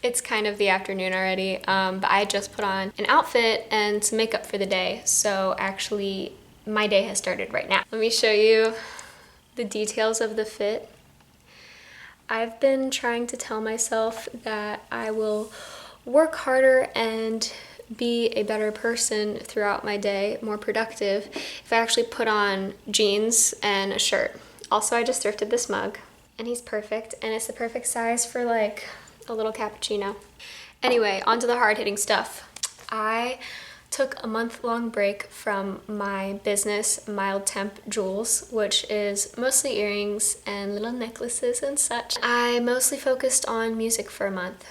It's kind of the afternoon already, but I just put on an outfit and some makeup for the day. So actually, my day has started right now. Let me show you the details of the fit. I've been trying to tell myself that I will work harder and be a better person throughout my day, more productive, if I actually put on jeans and a shirt. Also, I just thrifted this mug, and he's perfect, and it's the perfect size for like a little cappuccino. Anyway, on to the hard-hitting stuff. I took a month-long break from my business, Mild Temp Jewels, which is mostly earrings and little necklaces and such. I mostly focused on music for a month.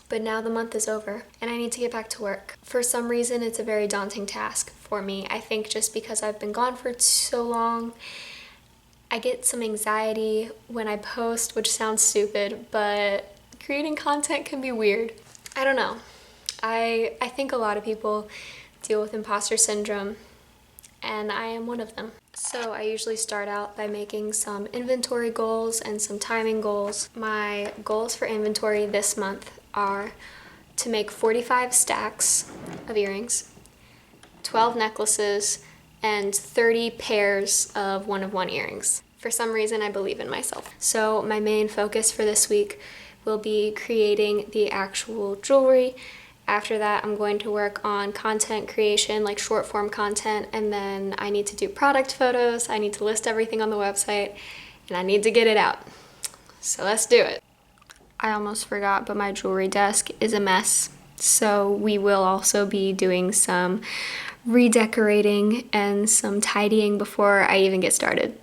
But now the month is over and I need to get back to work. For some reason, it's a very daunting task for me. I think just because I've been gone for so long, I get some anxiety when I post, which sounds stupid, but creating content can be weird. I don't know. I think a lot of people deal with imposter syndrome, and I am one of them. So I usually start out by making some inventory goals and some timing goals. My goals for inventory this month are to make 45 stacks of earrings, 12 necklaces, and 30 pairs of one-of-one earrings. For some reason, I believe in myself. So my main focus for this week will be creating the actual jewelry. After that, I'm going to work on content creation, like short form content, and then I need to do product photos, I need to list everything on the website, and I need to get it out. So let's do it. I almost forgot, but my jewelry desk is a mess. So we will also be doing some redecorating and some tidying before I even get started.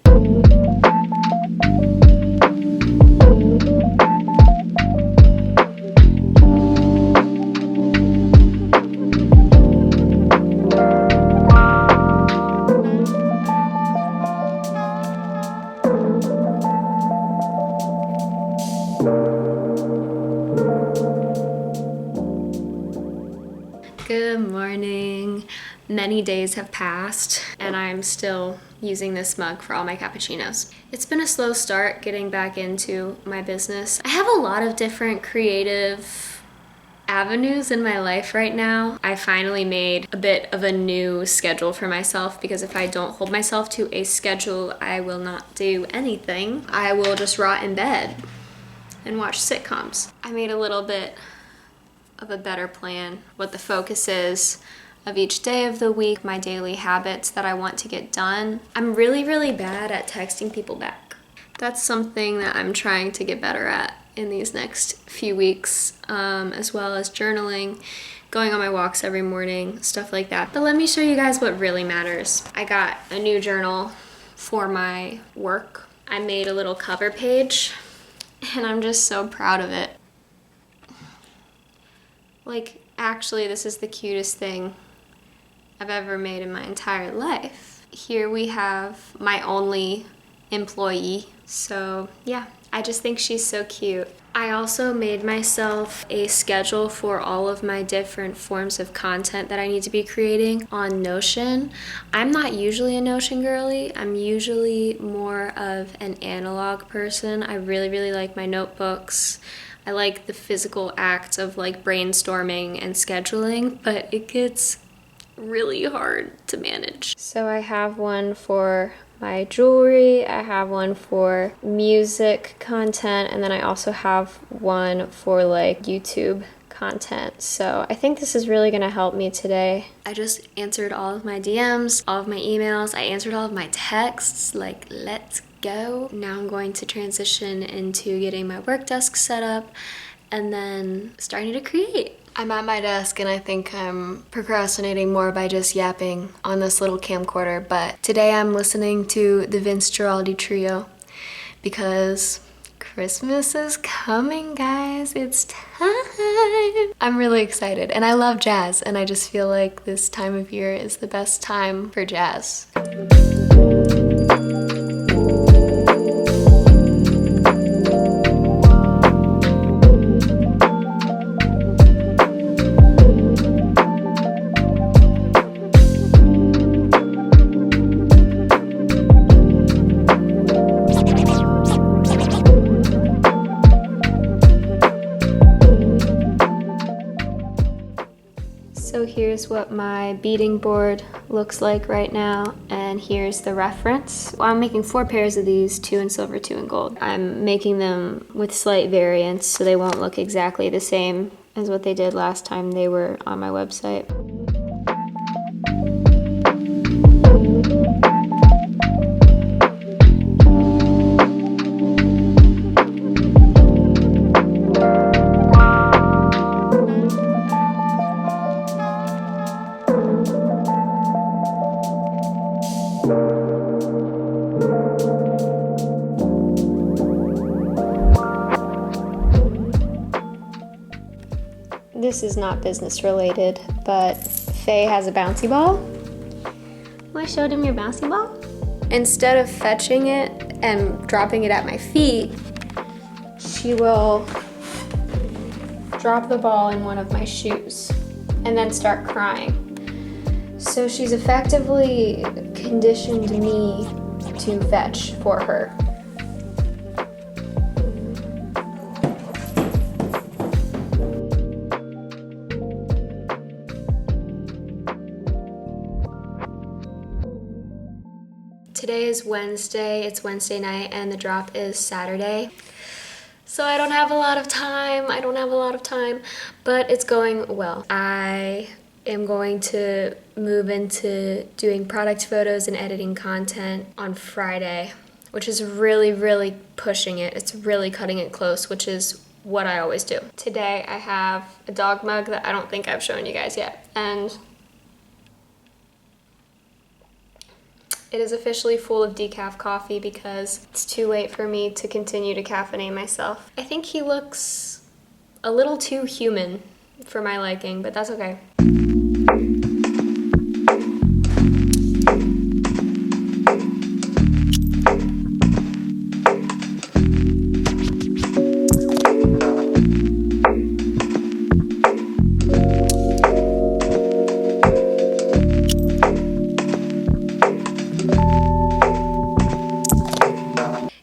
Good morning. Many days have passed and I'm still using this mug for all my cappuccinos. It's been a slow start getting back into my business. I have a lot of different creative avenues in my life right now. I finally made a bit of a new schedule for myself because if I don't hold myself to a schedule, I will not do anything. I will just rot in bed and watch sitcoms. I made a little bit of a better plan, what the focus is of each day of the week, my daily habits that I want to get done. I'm really bad at texting people back. That's something that I'm trying to get better at in these next few weeks, as well as journaling, going on my walks every morning, stuff like that. But let me show you guys what really matters. I got a new journal for my work. I made a little cover page and I'm just so proud of it. Like, actually, this is the cutest thing I've ever made in my entire life. Here we have my only employee. So yeah, I just think she's so cute. I also made myself a schedule for all of my different forms of content that I need to be creating on Notion. I'm not usually a Notion girly. I'm usually more of an analog person. I really like my notebooks. I like the physical act of like brainstorming and scheduling, but it gets really hard to manage. So I have one for my jewelry, I have one for music content, and then I also have one for like YouTube content. So I think this is really gonna help me today. I just answered all of my DMs, all of my emails, I answered all of my texts, like let's go. Now I'm going to transition into getting my work desk set up and then starting to create. I'm at my desk and I think I'm procrastinating more by just yapping on this little camcorder, but today I'm listening to the Vince Guaraldi Trio because Christmas is coming, guys. It's time. I'm really excited and I love jazz and I just feel like this time of year is the best time for jazz. So here's what my beading board looks like right now, and here's the reference. I'm making 4 pairs of these, 2 in silver, 2 in gold. I'm making them with slight variants so they won't look exactly the same as what they did last time they were on my website. This is not business related, but Faye has a bouncy ball. I showed him your bouncy ball. Instead of fetching it and dropping it at my feet, she will drop the ball in one of my shoes and then start crying. So she's effectively conditioned me to fetch for her. Today is Wednesday, it's Wednesday night, and the drop is Saturday. So I don't have a lot of time, but it's going well. I am going to move into doing product photos and editing content on Friday, which is really pushing it. It's really cutting it close, which is what I always do. Today I have a dog mug that I don't think I've shown you guys yet, and it is officially full of decaf coffee because it's too late for me to continue to caffeinate myself. I think he looks a little too human for my liking, but that's okay.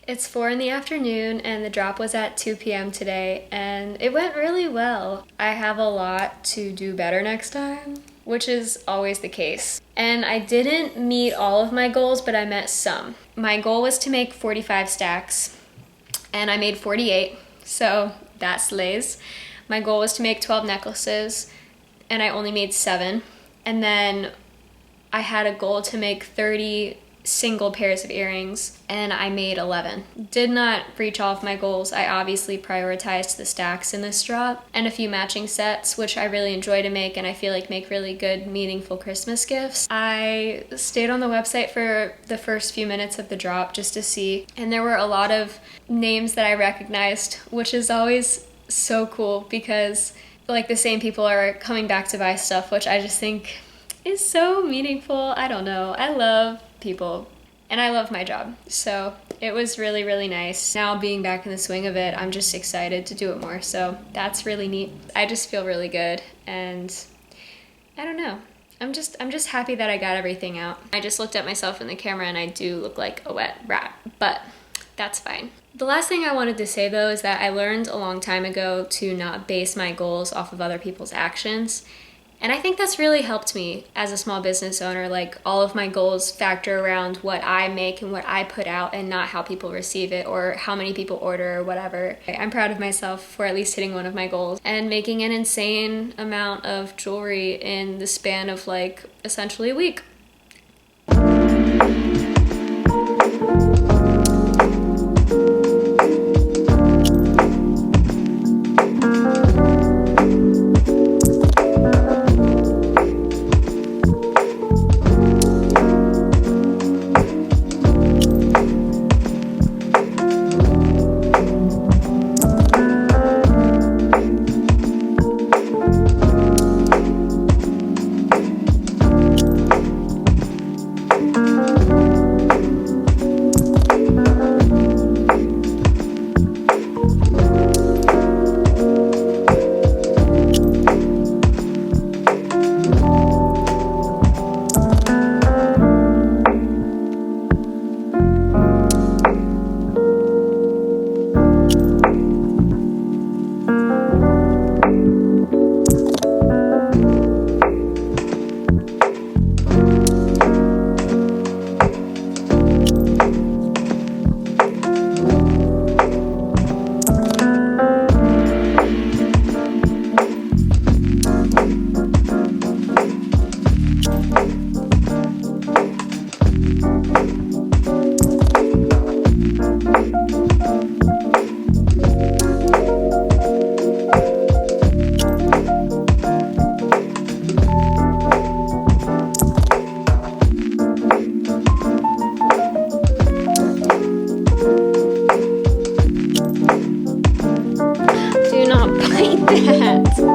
It's 4 in the afternoon and the drop was at 2 p.m. today, and it went really well. I have a lot to do better next time, which is always the case. And I didn't meet all of my goals, but I met some. My goal was to make 45 stacks, and I made 48, so that slays. My goal was to make 12 necklaces, and I only made 7. And then I had a goal to make 30 single pairs of earrings, and I made 11. Did not reach all of my goals. I obviously prioritized the stacks in this drop and a few matching sets, which I really enjoy to make and I feel like make really good, meaningful Christmas gifts. I stayed on the website for the first few minutes of the drop just to see, and there were a lot of names that I recognized, which is always so cool because like the same people are coming back to buy stuff, which I just think is so meaningful. I don't know. I love people and I love my job, so it was really nice. Now being back in the swing of it, I'm just excited to do it more, so that's really neat. I just feel really good, and I don't know, I'm just happy that I got everything out. I just looked at myself in the camera and I do look like a wet rat, but that's fine. The last thing I wanted to say though is that I learned a long time ago to not base my goals off of other people's actions. And I think that's really helped me as a small business owner. Like, all of my goals factor around what I make and what I put out and not how people receive it or how many people order or whatever. I'm proud of myself for at least hitting one of my goals and making an insane amount of jewelry in the span of like essentially a week. that.